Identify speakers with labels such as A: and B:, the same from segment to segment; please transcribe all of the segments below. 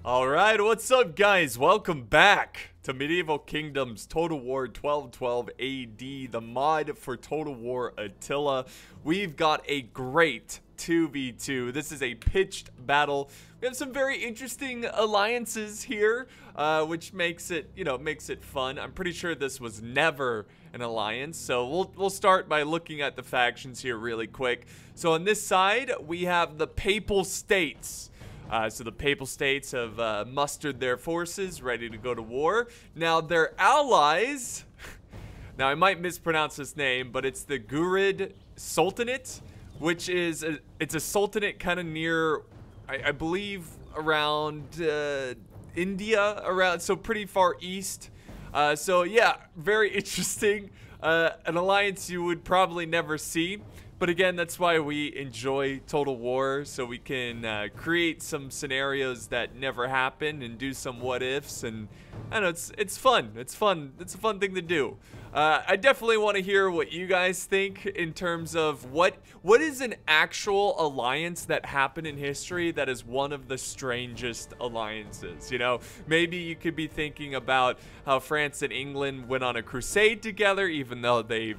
A: Alright, what's up guys? Welcome back to Medieval Kingdoms Total War 1212 AD, the mod for Total War Attila. We've got a great 2v2. This is a pitched battle. We have some very interesting alliances here, which makes it, makes it fun. I'm pretty sure this was never an alliance, so we'll start by looking at the factions here really quick. So on this side, we have the Papal States. So the Papal States have mustered their forces, ready to go to war. Now their allies, now I might mispronounce this name, but it's the Gurid Sultanate, which is, it's a sultanate kind of near, I believe, around India, so pretty far east. So yeah, very interesting. An alliance you would probably never see. But again, that's why we enjoy Total War, so we can create some scenarios that never happen and do some what ifs, and I know it's fun. It's fun. It's a fun thing to do. I definitely want to hear what you guys think in terms of what is an actual alliance that happened in history that is one of the strangest alliances. You know, maybe you could be thinking about how France and England went on a crusade together, even though they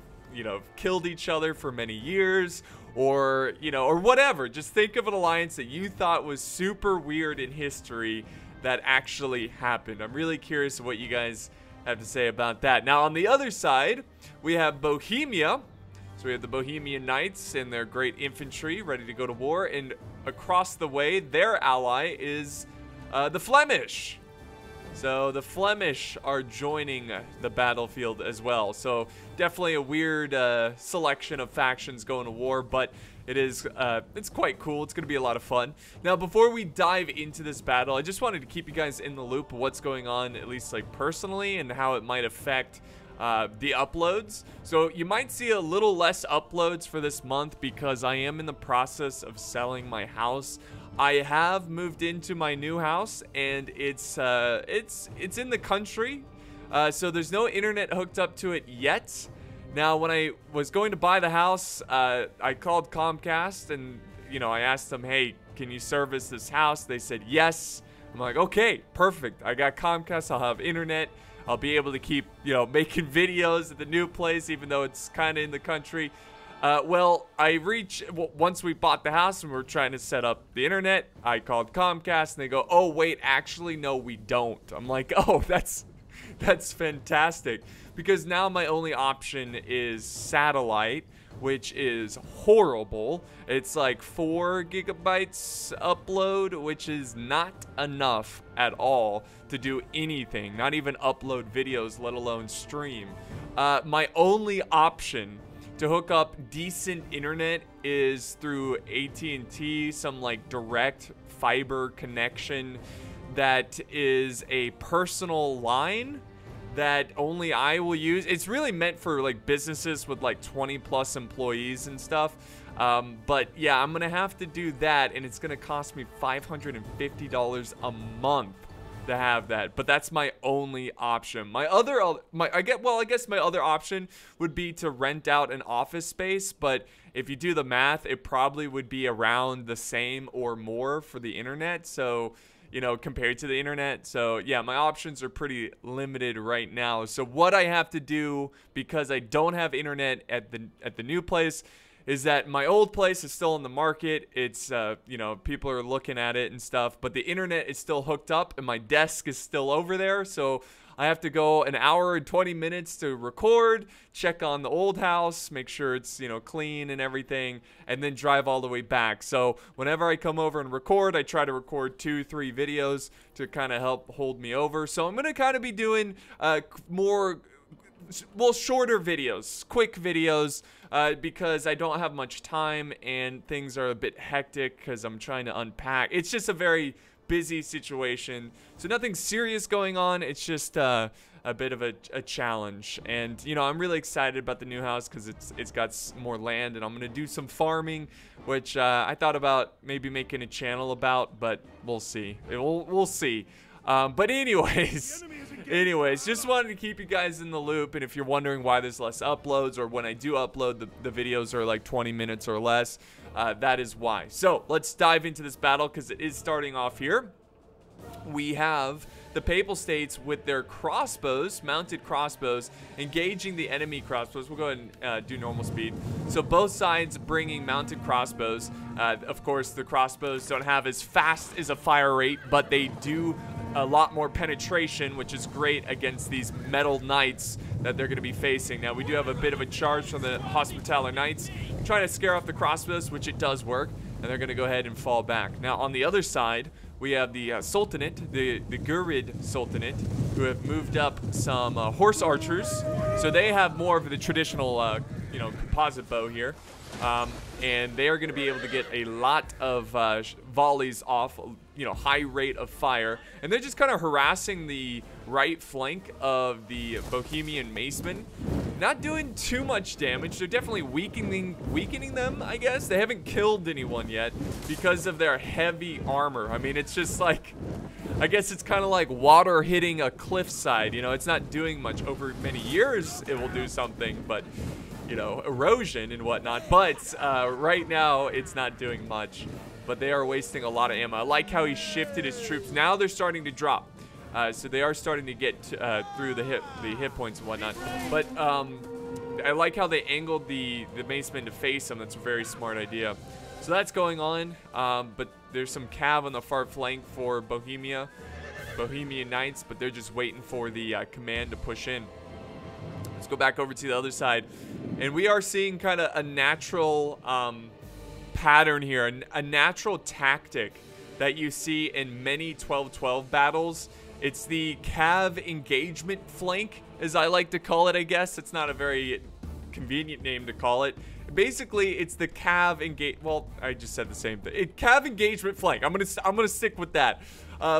A: killed each other for many years, or whatever. Just think of an alliance that you thought was super weird in history that actually happened. I'm really curious what you guys have to say about that. Now on the other side, we have Bohemia. So we have the Bohemian Knights and their great infantry ready to go to war, and across the way, their ally is the Flemish. So the Flemish are joining the battlefield as well. So definitely a weird selection of factions going to war, but it's quite cool. It's going to be a lot of fun. Now, before we dive into this battle, I just wanted to keep you guys in the loop of what's going on, at least like personally, and how it might affect the uploads. So you might see a little less uploads for this month because I am in the process of selling my house. I have moved into my new house, and it's in the country, so there's no internet hooked up to it yet. Now, when I was going to buy the house, I called Comcast, and I asked them, hey, can you service this house? They said yes. I'm like, okay, perfect. I got Comcast. I'll have internet. I'll be able to keep making videos at the new place, even though it's kind of in the country. Well, once we bought the house and we're trying to set up the internet, I called Comcast and they go, oh, wait, actually, no, we don't. I'm like, oh, that's fantastic, because now my only option is satellite, which is horrible. It's like 4 gigabytes upload, which is not enough at all to do anything, not even upload videos, let alone stream. My only option to hook up decent internet is through AT&T, some like direct fiber connection that is a personal line that only I will use. It's really meant for like businesses with like 20+ employees and stuff. But yeah, I'm gonna have to do that, and it's gonna cost me $550 a month to have that. But that's my only option. I guess my other option would be to rent out an office space, but if you do the math, it probably would be around the same or more for the internet, so compared to the internet. So yeah, my options are pretty limited right now. So what I have to do, because I don't have internet at the new place, is that my old place is still in the market. It's, people are looking at it and stuff, but the internet is still hooked up and my desk is still over there. So I have to go an hour and 20 minutes to record, check on the old house, make sure it's, clean and everything, and then drive all the way back. So whenever I come over and record, I try to record 2-3 videos to kind of help hold me over. So I'm going to kind of be doing shorter videos, quick videos, because I don't have much time and things are a bit hectic because I'm trying to unpack. It's just a very busy situation, so nothing serious going on. It's just a bit of a challenge, and I'm really excited about the new house because it's got more land, and I'm gonna do some farming, which I thought about maybe making a channel about, but we'll see. We'll see. But anyways, just wanted to keep you guys in the loop, and if you're wondering why there's less uploads, or when I do upload, the videos are like 20 minutes or less, that is why. So let's dive into this battle, because it is starting off here. we have the Papal States with their crossbows, mounted crossbows, engaging the enemy crossbows. We'll go ahead and do normal speed. So both sides bringing mounted crossbows. Of course, the crossbows don't have as fast as a fire rate, but they do a lot more penetration, which is great against these metal knights that they're going to be facing. Now, we do have a bit of a charge from the Hospitaller Knights, trying to scare off the crossbows, which it does work, and they're going to go ahead and fall back. Now, on the other side, we have the Sultanate, the Gurid Sultanate, who have moved up some horse archers. So they have more of the traditional, you know, composite bow here. And they are going to be able to get a lot of volleys off, you know, high rate of fire. And they're just kind of harassing the right flank of the Bohemian Macemen. Not doing too much damage. They're definitely weakening them, I guess. They haven't killed anyone yet because of their heavy armor. I mean, it's just like, I guess it's kind of like water hitting a cliffside. You know, it's not doing much. Over many years, it will do something, but, you know, erosion and whatnot. But right now, it's not doing much. But they are wasting a lot of ammo. I like how he shifted his troops. Now they're starting to drop. So they are starting to get through the hit points and whatnot. But I like how they angled the Macemen to face them. That's a very smart idea. So that's going on. But there's some cav on the far flank for Bohemian Knights, but they're just waiting for the command to push in. Let's go back over to the other side. And we are seeing kind of a natural pattern here, a natural tactic that you see in many 12-12 battles. It's the Cav Engagement Flank, as I like to call it, I guess. It's not a very convenient name to call it. Basically, it's the Cav Engage. Well, I just said the same thing. Cav Engagement Flank. I'm gonna stick with that.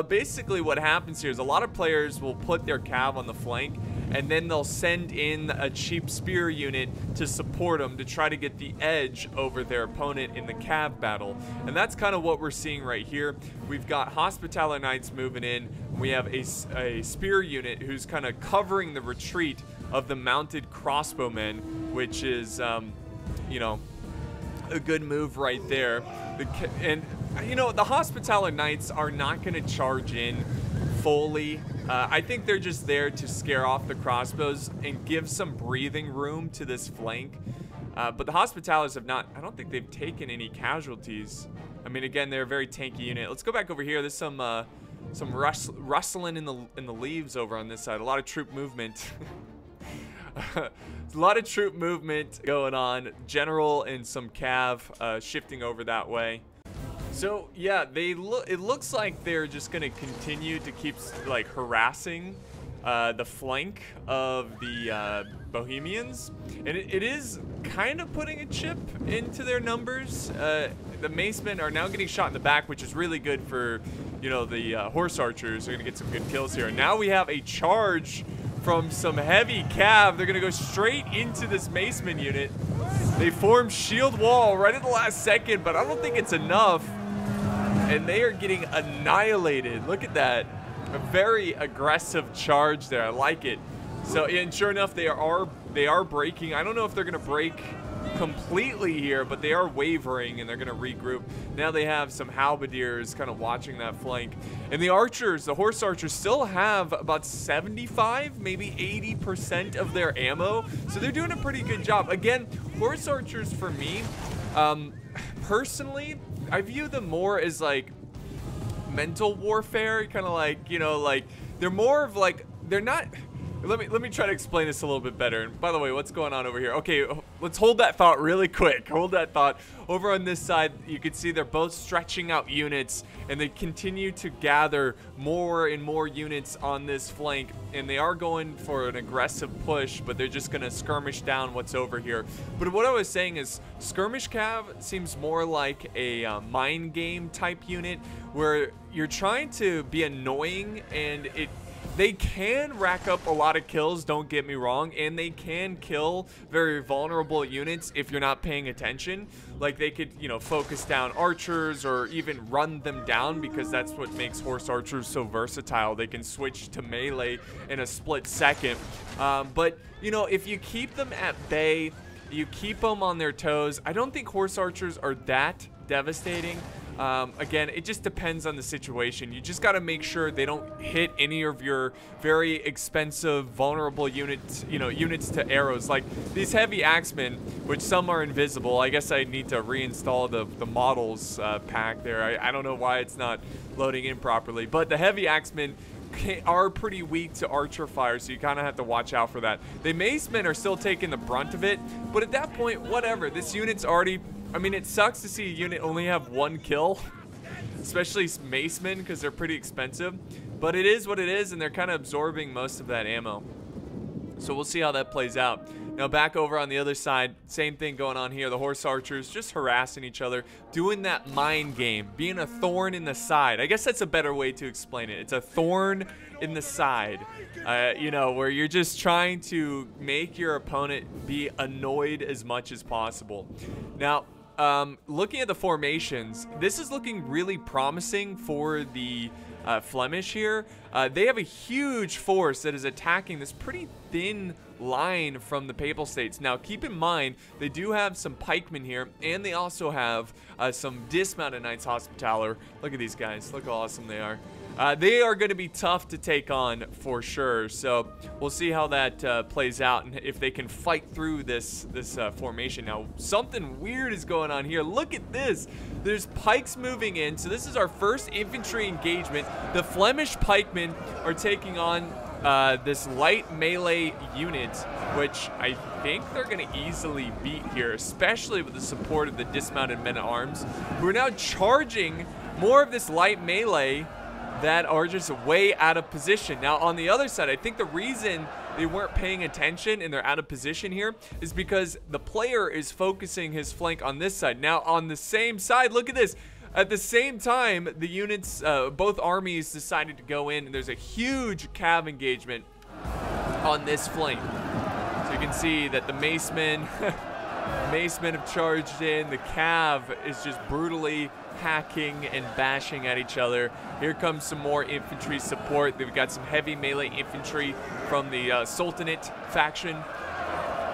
A: Basically, what happens here is a lot of players will put their Cav on the flank, and then they'll send in a cheap spear unit to support them to try to get the edge over their opponent in the Cav battle. And that's kind of what we're seeing right here. We've got Hospitaller Knights moving in. We have a spear unit who's kind of covering the retreat of the mounted crossbowmen, which is, you know, a good move right there. And, you know, the Hospitaller Knights are not going to charge in fully. I think they're just there to scare off the crossbows and give some breathing room to this flank. But the Hospitallers have not, I don't think they've taken any casualties. I mean, again, they're a very tanky unit. Let's go back over here. There's some rustling in the leaves over on this side. A lot of troop movement. A lot of troop movement going on. General and some cav shifting over that way. So yeah, it looks like they're just gonna continue to keep like harassing the flank of the Bohemians, and it is kind of putting a chip into their numbers. The Macemen are now getting shot in the back, which is really good for, you know, the horse archers. They're gonna get some good kills here. And now we have a charge from some heavy cav. They're gonna go straight into this Maceman unit. They formed shield wall right at the last second, but I don't think it's enough. And they are getting annihilated. Look at that. A very aggressive charge there. I like it. So, and sure enough, they are breaking. I don't know if they're gonna break completely here, but they are wavering and they're gonna regroup. Now they have some halberdiers kind of watching that flank. And the archers, the horse archers, still have about 75, maybe 80% of their ammo. So they're doing a pretty good job. Again, horse archers for me, personally, I view them more as like mental warfare, kind of like, you know, like they're more of like, they're not. Let me try to explain this a little bit better. And by the way, what's going on over here? Okay, let's hold that thought really quick. Hold that thought. Over on this side, you can see they're both stretching out units, and they continue to gather more and more units on this flank. And they are going for an aggressive push, but they're just going to skirmish down what's over here. But what I was saying is, skirmish cav seems more like a mind game type unit, where you're trying to be annoying, and they can rack up a lot of kills, don't get me wrong, and they can kill very vulnerable units if you're not paying attention. Like, they could, you know, focus down archers or even run them down, because that's what makes horse archers so versatile. They can switch to melee in a split second. But, you know, if you keep them at bay, you keep them on their toes, I don't think horse archers are that devastating. Again, it just depends on the situation. You just got to make sure they don't hit any of your very expensive, vulnerable units, units to arrows. Like these heavy axemen, which some are invisible. I guess I need to reinstall the models pack there. I don't know why it's not loading in properly. But the heavy axemen are pretty weak to archer fire, so you kind of have to watch out for that. The macemen are still taking the brunt of it, but at that point, whatever. This unit's already... I mean, it sucks to see a unit only have 1 kill, especially macemen, because they're pretty expensive. But it is what it is, and they're kind of absorbing most of that ammo. So we'll see how that plays out. Now back over on the other side, same thing going on here. The horse archers just harassing each other, doing that mind game, being a thorn in the side. I guess that's a better way to explain it. It's a thorn in the side, you know, where you're just trying to make your opponent be annoyed as much as possible. Now, looking at the formations, this is looking really promising for the Flemish here. They have a huge force that is attacking this pretty thin line from the Papal States. Now, keep in mind, they do have some pikemen here, and they also have some dismounted Knights Hospitaller. Look at these guys. Look how awesome they are. They are going to be tough to take on for sure. So we'll see how that plays out and if they can fight through this formation. Now, something weird is going on here. Look at this. There's pikes moving in. So this is our first infantry engagement. The Flemish pikemen are taking on this light melee unit, which I think they're going to easily beat here, especially with the support of the dismounted men-at-arms, who are now charging more of this light melee that are just way out of position. Now, on the other side, I think the reason they weren't paying attention and they're out of position here is because the player is focusing his flank on this side. Now, on the same side, look at this. At the same time, the units, both armies decided to go in, and there's a huge cav engagement on this flank. So you can see that the macemen have charged in. The cav is just brutally hacking and bashing at each other. Here comes some more infantry support. They've got some heavy melee infantry from the Sultanate faction.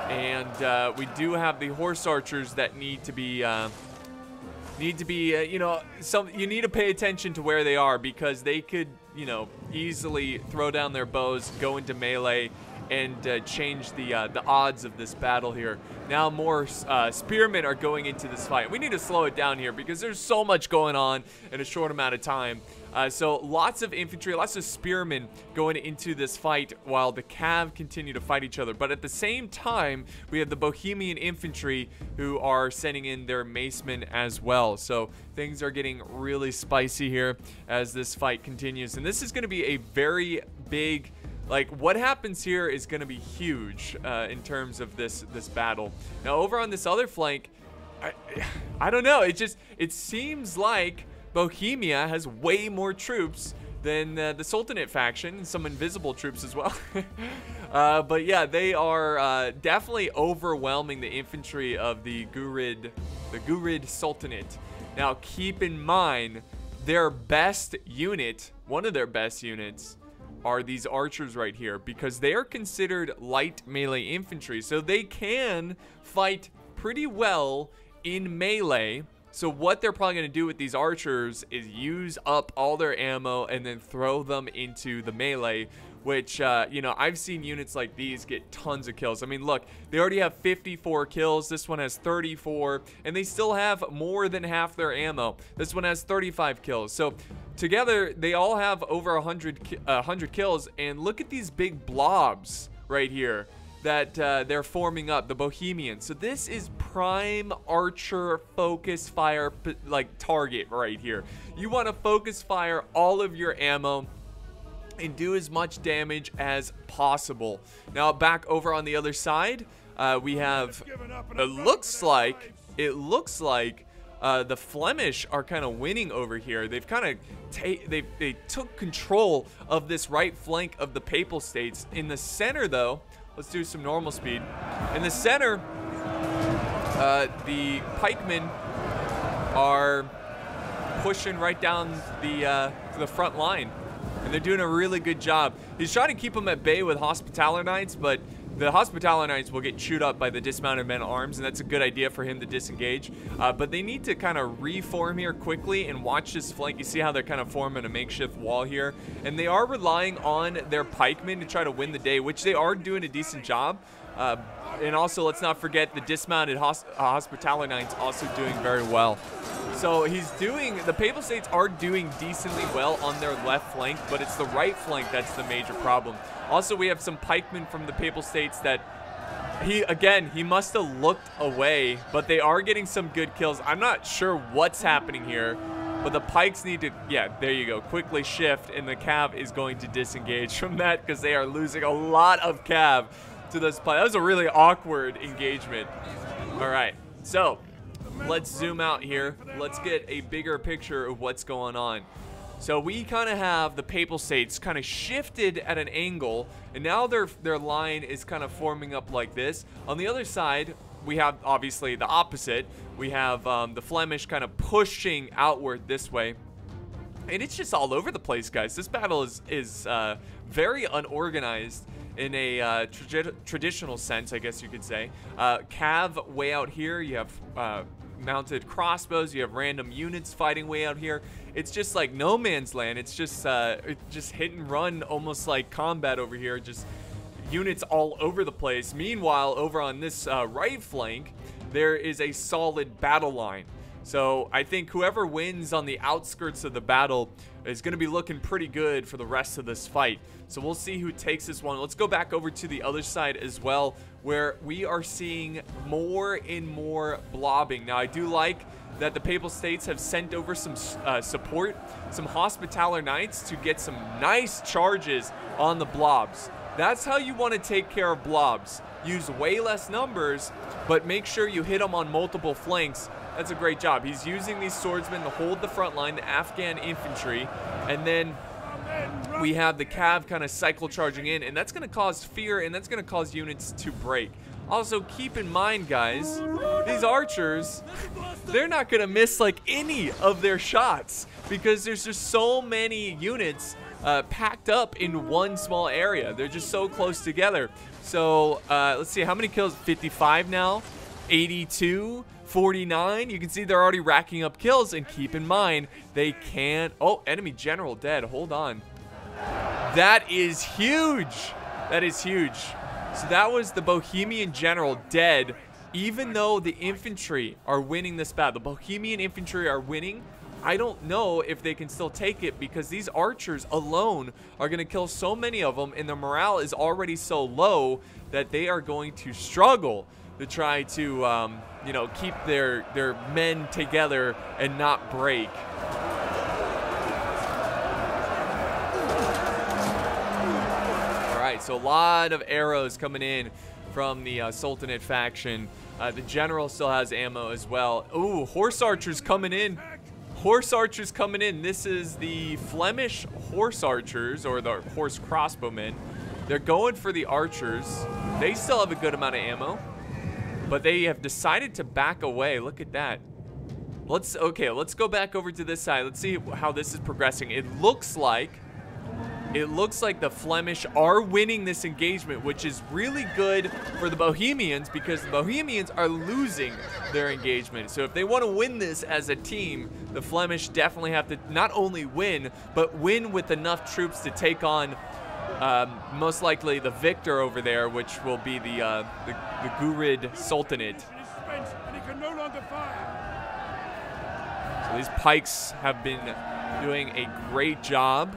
A: And we do have the horse archers that need to be... you know, you need to pay attention to where they are, because they could, you know, easily throw down their bows, go into melee, and change the odds of this battle here. Now more spearmen are going into this fight. We need to slow it down here because there's so much going on in a short amount of time. So lots of infantry, lots of spearmen going into this fight while the cav continue to fight each other. But at the same time, we have the Bohemian infantry who are sending in their macemen as well. So things are getting really spicy here as this fight continues. And this is going to be a very big... Like, what happens here is going to be huge in terms of this battle. Now, over on this other flank, I don't know. It seems like Bohemia has way more troops than the Sultanate faction, and some invisible troops as well. But yeah, they are definitely overwhelming the infantry of the Gurid Sultanate. Now, keep in mind, their best unit, one of their best units, are these archers right here, because they are considered light melee infantry, so they can fight pretty well in melee. So what they're probably going to do with these archers is use up all their ammo and then throw them into the melee, which, you know, I've seen units like these get tons of kills. I mean, look, they already have 54 kills. This one has 34, and they still have more than half their ammo. This one has 35 kills. So together, they all have over 100 kills, and look at these big blobs right here that they're forming up, the Bohemians. So this is prime archer focus fire, like, target right here. You want to focus fire all of your ammo and do as much damage as possible. Now, back over on the other side, we have, it looks like the Flemish are kind of winning over here. They've kind of they took control of this right flank of the Papal States. In the center, though, let's do some normal speed. In the center, the pikemen are pushing right down the front line, and they're doing a really good job. He's trying to keep them at bay with Hospitaller Knights, but the Hospitaller Knights will get chewed up by the dismounted men at arms, and that's a good idea for him to disengage. But they need to kind of reform here quickly and watch this flank. You see how they're kind of forming a makeshift wall here, and they are relying on their pikemen to try to win the day, which they are doing a decent job. And also, let's not forget the dismounted Hospitaller Knights also doing very well. So the Papal States are doing decently well on their left flank, but it's the right flank that's the major problem. Also, we have some pikemen from the Papal States that he must have looked away, but they are getting some good kills. I'm not sure what's happening here, but the pikes need to, yeah, there you go, quickly shift, and the Cav is going to disengage from that because they are losing a lot of Cav to this play. That was a really awkward engagement. All right, so let's zoom out here. Let's get a bigger picture of what's going on. So we kind of have the Papal States kind of shifted at an angle, and now their line is kind of forming up like this. On the other side, we have obviously the opposite. We have the Flemish kind of pushing outward this way. And it's just all over the place, guys. This battle is very unorganized in a traditional sense, I guess you could say. Cav way out here. You have mounted crossbows. You have random units fighting way out here. It's just like no man's land. It's just hit and run, almost like combat over here. Just units all over the place. Meanwhile, over on this right flank, there is a solid battle line. So I think whoever wins on the outskirts of the battle is going to be looking pretty good for the rest of this fight. So we'll see who takes this one. Let's go back over to the other side as well, where we are seeing more and more blobbing. Now, I do like that the Papal States have sent over some support, some Hospitaller Knights to get some nice charges on the blobs. That's how you want to take care of blobs. Use way less numbers, but make sure you hit them on multiple flanks. That's a great job. He's using these swordsmen to hold the front line, the Afghan infantry, and then we have the Cav kind of cycle charging in, and that's going to cause fear, and that's going to cause units to break. Also, keep in mind, guys, these archers, they're not going to miss like any of their shots because there's just so many units packed up in one small area. They're just so close together. So let's see, how many kills? 55 now, 82, 49. You can see they're already racking up kills, and keep in mind, they can't. Oh, enemy general dead. Hold on. That is huge. That is huge. So that was the Bohemian general dead, even though the infantry are winning this battle. The Bohemian infantry are winning. I don't know if they can still take it because these archers alone are going to kill so many of them, and their morale is already so low that they are going to struggle to try to, you know, keep their men together and not break. All right, so a lot of arrows coming in from the Sultanate faction. The general still has ammo as well. Ooh, horse archers coming in. Horse archers coming in. This is the Flemish horse archers, or the horse crossbowmen. They're going for the archers. They still have a good amount of ammo, but they have decided to back away. Look at that. Let's go back over to this side. Let's see how this is progressing. It looks like the Flemish are winning this engagement, which is really good for the Bohemians because the Bohemians are losing their engagement. So if they want to win this as a team, the Flemish definitely have to not only win, but win with enough troops to take on most likely the victor over there, which will be the Gurid Sultanate. So these pikes have been doing a great job.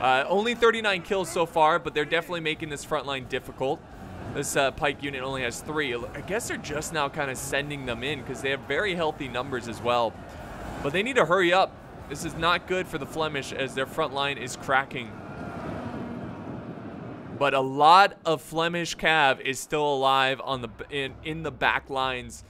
A: Only 39 kills so far, but they're definitely making this front line difficult. This pike unit only has 3. I guess they're just now kind of sending them in because they have very healthy numbers as well. But they need to hurry up. This is not good for the Flemish as their front line is cracking. But a lot of Flemish Cav is still alive on in the back lines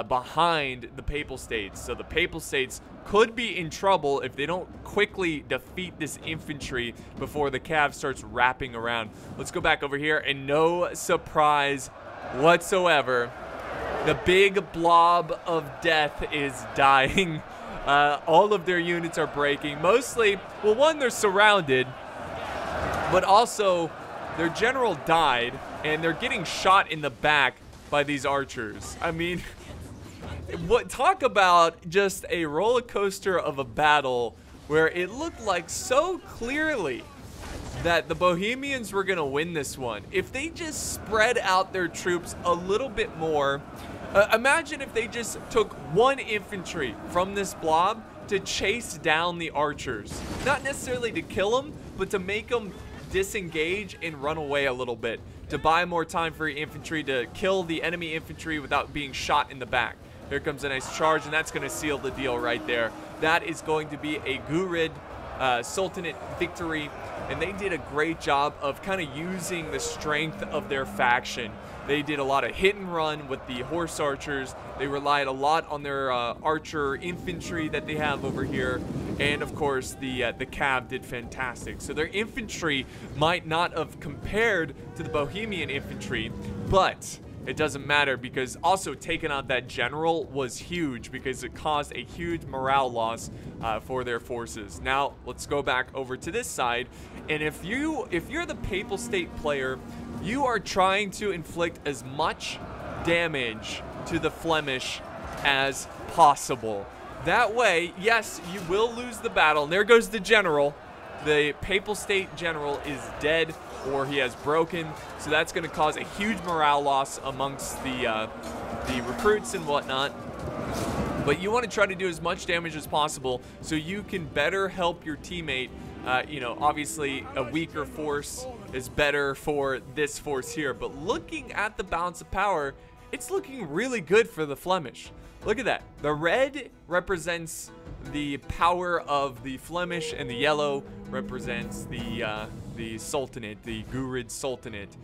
A: behind the Papal States. So the Papal States could be in trouble if they don't quickly defeat this infantry before the Cav starts wrapping around. Let's go back over here, and no surprise whatsoever, the big blob of death is dying. All of their units are breaking. Mostly, well, one, they're surrounded, but also their general died. and they're getting shot in the back by these archers. I mean, talk about just a roller coaster of a battle where it looked like so clearly that the Bohemians were gonna win this one. If they just spread out their troops a little bit more, imagine if they just took one infantry from this blob to chase down the archers. Not necessarily to kill them, but to make them disengage and run away a little bit, to buy more time for your infantry to kill the enemy infantry without being shot in the back. Here comes a nice charge, and that's going to seal the deal right there. That is going to be a Gurid Sultanate victory, and they did a great job of kind of using the strength of their faction. They did a lot of hit and run with the horse archers. They relied a lot on their archer infantry that they have over here. And of course, the Cav did fantastic. So their infantry might not have compared to the Bohemian infantry, but it doesn't matter, because also taking out that general was huge, because it caused a huge morale loss for their forces. Now let's go back over to this side, and if you're the Papal State player, you are trying to inflict as much damage to the Flemish as possible. That way, yes, you will lose the battle. And there goes the general. The Papal State general is dead, or he has broken, so that's going to cause a huge morale loss amongst the recruits and whatnot. But you want to try to do as much damage as possible so you can better help your teammate. You know, obviously a weaker force is better for this force here, but looking at the balance of power, it's looking really good for the Flemish. Look at that. The red represents the power of the Flemish, and the yellow represents the Sultanate, the Gurid Sultanate.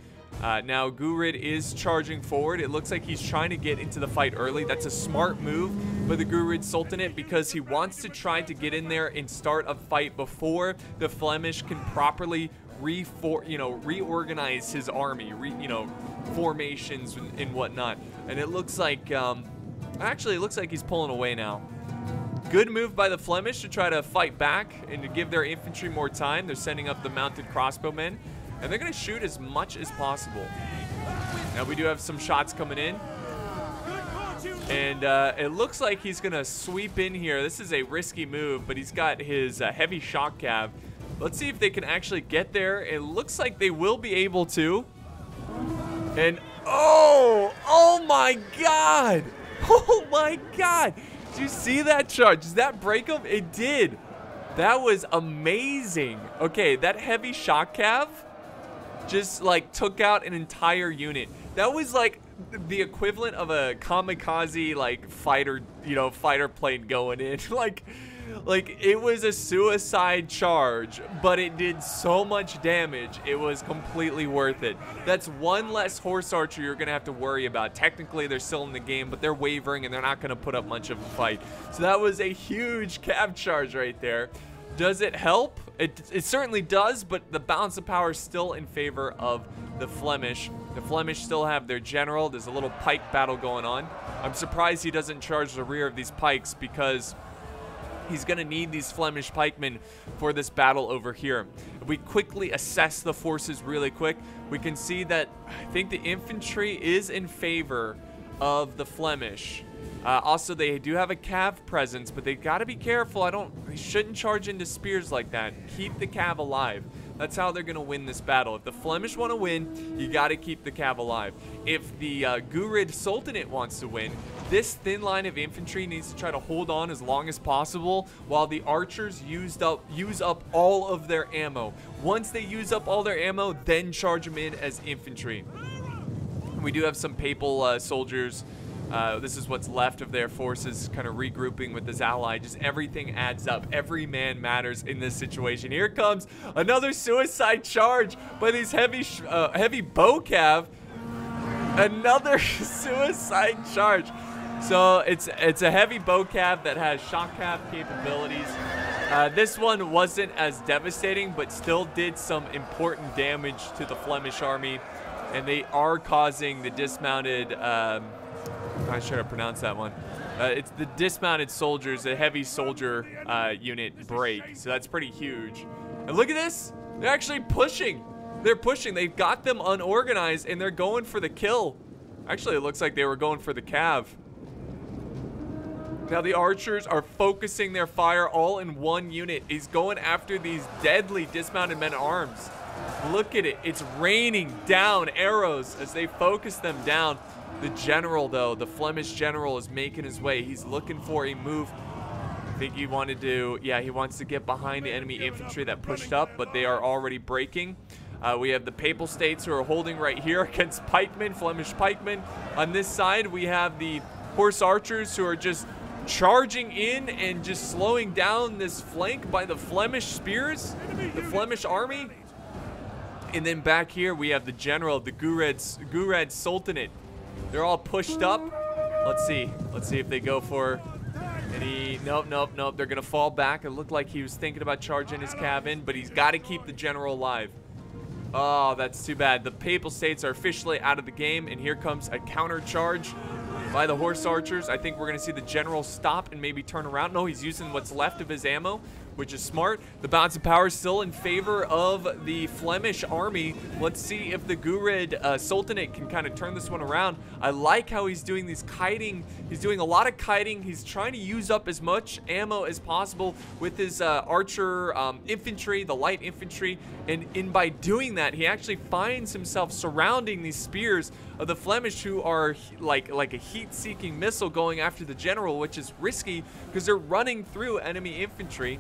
A: Now Gurid is charging forward. It looks like he's trying to get into the fight early. That's a smart move for the Gurid Sultanate, because he wants to try to get in there and start a fight before the Flemish can properly reorganize his army, formations and whatnot. And it looks like, actually it looks like he's pulling away now. Good move by the Flemish to try to fight back and to give their infantry more time. They're sending up the mounted crossbowmen, and they're going to shoot as much as possible. Now we do have some shots coming in, and it looks like he's going to sweep in here. This is a risky move, but he's got his heavy shock cav. Let's see if they can actually get there. It looks like they will be able to. And oh my god! Oh my god! Did you see that charge? Does that break him? It did. That was amazing. Okay, that heavy shock cav just like took out an entire unit. That was like the equivalent of a kamikaze like fighter, fighter plane going in. Like it was a suicide charge, but it did so much damage, it was completely worth it. That's one less horse archer you're gonna have to worry about. Technically they're still in the game, but they're wavering and they're not gonna put up much of a fight. So that was a huge cav charge right there. Does it help? It certainly does, but the balance of power is still in favor of the Flemish. The Flemish still have their general. There's a little pike battle going on. I'm surprised he doesn't charge the rear of these pikes, because he's going to need these Flemish pikemen for this battle over here. If we quickly assess the forces really quick, we can see that I think the infantry is in favor of the Flemish. Also, they do have a cav presence, but they got to be careful. They shouldn't charge into spears like that. Keep the cav alive. That's how they're going to win this battle. If the Flemish want to win, you got to keep the cav alive. If the Gurid Sultanate wants to win, this thin line of infantry needs to try to hold on as long as possible while the archers use up all of their ammo. Once they use up all their ammo, then charge them in as infantry. We do have some Papal soldiers. This is what's left of their forces, kind of regrouping with this ally. Just everything adds up. Every man matters in this situation. Here comes another suicide charge by these heavy bow cav. Another suicide charge. So it's a heavy bow cav that has shock cav capabilities. This one wasn't as devastating, but still did some important damage to the Flemish army, and they are causing the dismounted. I'm not sure how to pronounce that one. It's the dismounted soldiers, a heavy soldier unit break. So that's pretty huge. And look at this. They're actually pushing. They're pushing. They've got them unorganized, and they're going for the kill. Actually, it looks like they were going for the Cav. Now the archers are focusing their fire all in one unit. He's going after these deadly dismounted men-at-arms. Look at it. It's raining down arrows as they focus them down. The general, though, the Flemish general, is making his way. He's looking for a move. I think he wanted to, yeah, he wants to get behind the enemy infantry that pushed up, but they are already breaking. We have the Papal States who are holding right here against pikemen, Flemish pikemen. On this side, we have the horse archers who are just charging in and just slowing down this flank by the Flemish spears, the Flemish army. And then back here, we have the general, the Gurad Sultanate. They're all pushed up. Let's see if they go for any. Nope. They're gonna fall back. It looked like he was thinking about charging his Cav in, but he's got to keep the general alive. Oh, that's too bad. The Papal States are officially out of the game, and here comes a counter charge by the horse archers. I think we're gonna see the general stop and maybe turn around. No, he's using what's left of his ammo, which is smart. The balance of power is still in favor of the Flemish army. Let's see if the Gurad Sultanate can kind of turn this one around. I like how he's doing these kiting. He's doing a lot of kiting. He's trying to use up as much ammo as possible with his archer infantry, the light infantry. And by doing that, he actually finds himself surrounding these spears of the Flemish, who are like a heat-seeking missile going after the general, which is risky because they're running through enemy infantry.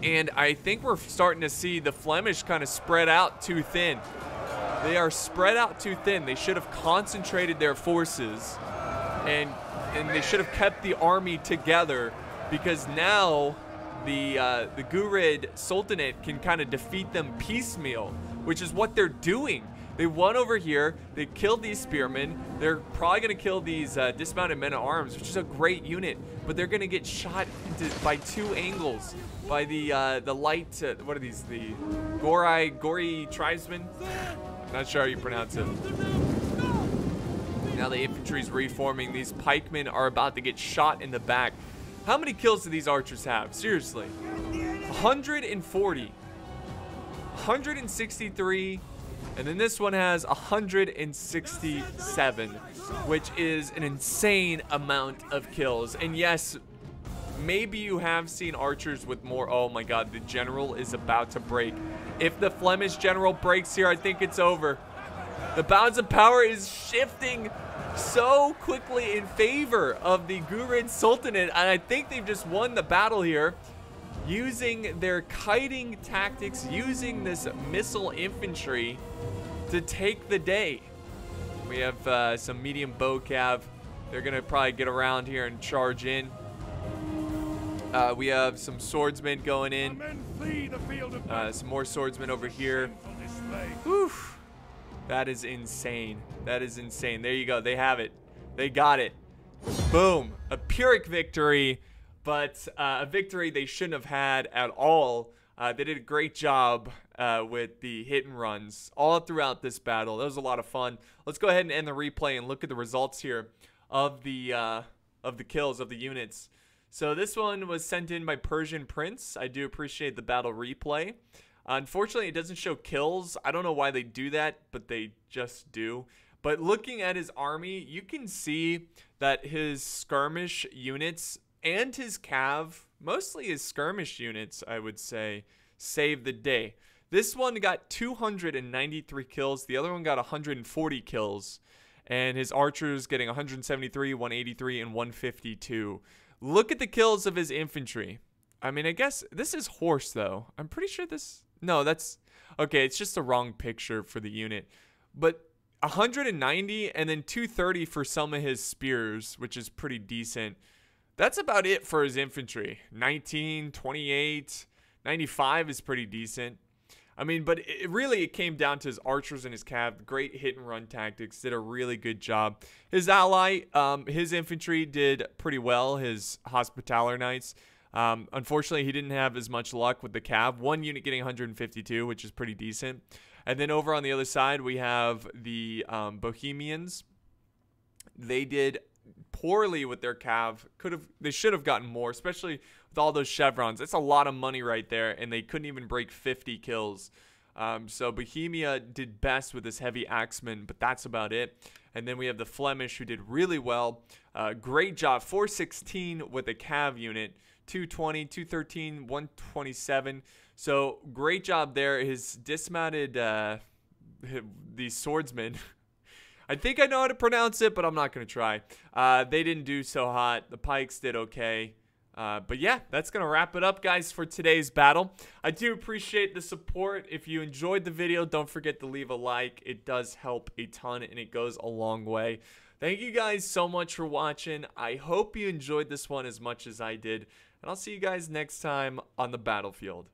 A: And I think we're starting to see the Flemish kind of spread out too thin. They are spread out too thin. They should have concentrated their forces, and they should have kept the army together, because now the Gurad Sultanate can kind of defeat them piecemeal, which is what they're doing. They won over here. They killed these spearmen. They're probably going to kill these dismounted men-at-arms, which is a great unit. But they're going to get shot by two angles. By the light, what are these? The Gori tribesmen? Not sure how you pronounce it. Now the infantry's reforming. These pikemen are about to get shot in the back. How many kills do these archers have? Seriously. 140. 163. And then this one has 167, which is an insane amount of kills. And yes, maybe you have seen archers with more. Oh my god, the general is about to break. If the Flemish general breaks here, I think it's over. The balance of power is shifting so quickly in favor of the Gurad Sultanate, and I think they've just won the battle here, using their kiting tactics, using this missile infantry to take the day. We have some medium bow cav. They're gonna probably get around here and charge in. We have some swordsmen going in. Some more swordsmen over here. Whew. That is insane. That is insane. There you go. They have it. They got it. Boom. A Pyrrhic victory, but a victory they shouldn't have had at all. They did a great job with the hit and runs all throughout this battle. That was a lot of fun. Let's go ahead and end the replay and look at the results here of the kills of the units. So this one was sent in by Persian Prince. I do appreciate the battle replay. Unfortunately, it doesn't show kills. I don't know why they do that, but they just do. But looking at his army, you can see that his skirmish units and his cav, mostly his skirmish units, I would say, saved the day. This one got 293 kills. The other one got 140 kills. And his archers getting 173, 183, and 152. Look at the kills of his infantry. I mean, I guess this is horse, though. I'm pretty sure this... No, that's... Okay, it's just the wrong picture for the unit. But 190 and then 230 for some of his spears, which is pretty decent. That's about it for his infantry. 19, 28, 95 is pretty decent. I mean, but it came down to his archers and his cav. Great hit and run tactics. Did a really good job. His ally, his infantry did pretty well. His Hospitaller Knights. Unfortunately, he didn't have as much luck with the cav. One unit getting 152, which is pretty decent. And then over on the other side, we have the Bohemians. They did poorly with their cav. They should have gotten more, especially with all those chevrons. That's a lot of money right there, and they couldn't even break 50 kills. So Bohemia did best with his heavy axeman, but that's about it. And then we have the Flemish, who did really well. Great job. 416 with a Cav unit. 220, 213, 127. So great job there. His dismounted, these swordsmen. I think I know how to pronounce it, but I'm not going to try. They didn't do so hot. The pikes did okay. But yeah, that's going to wrap it up, guys, for today's battle. I do appreciate the support. If you enjoyed the video, don't forget to leave a like. It does help a ton, and it goes a long way. Thank you guys so much for watching. I hope you enjoyed this one as much as I did. And I'll see you guys next time on the battlefield.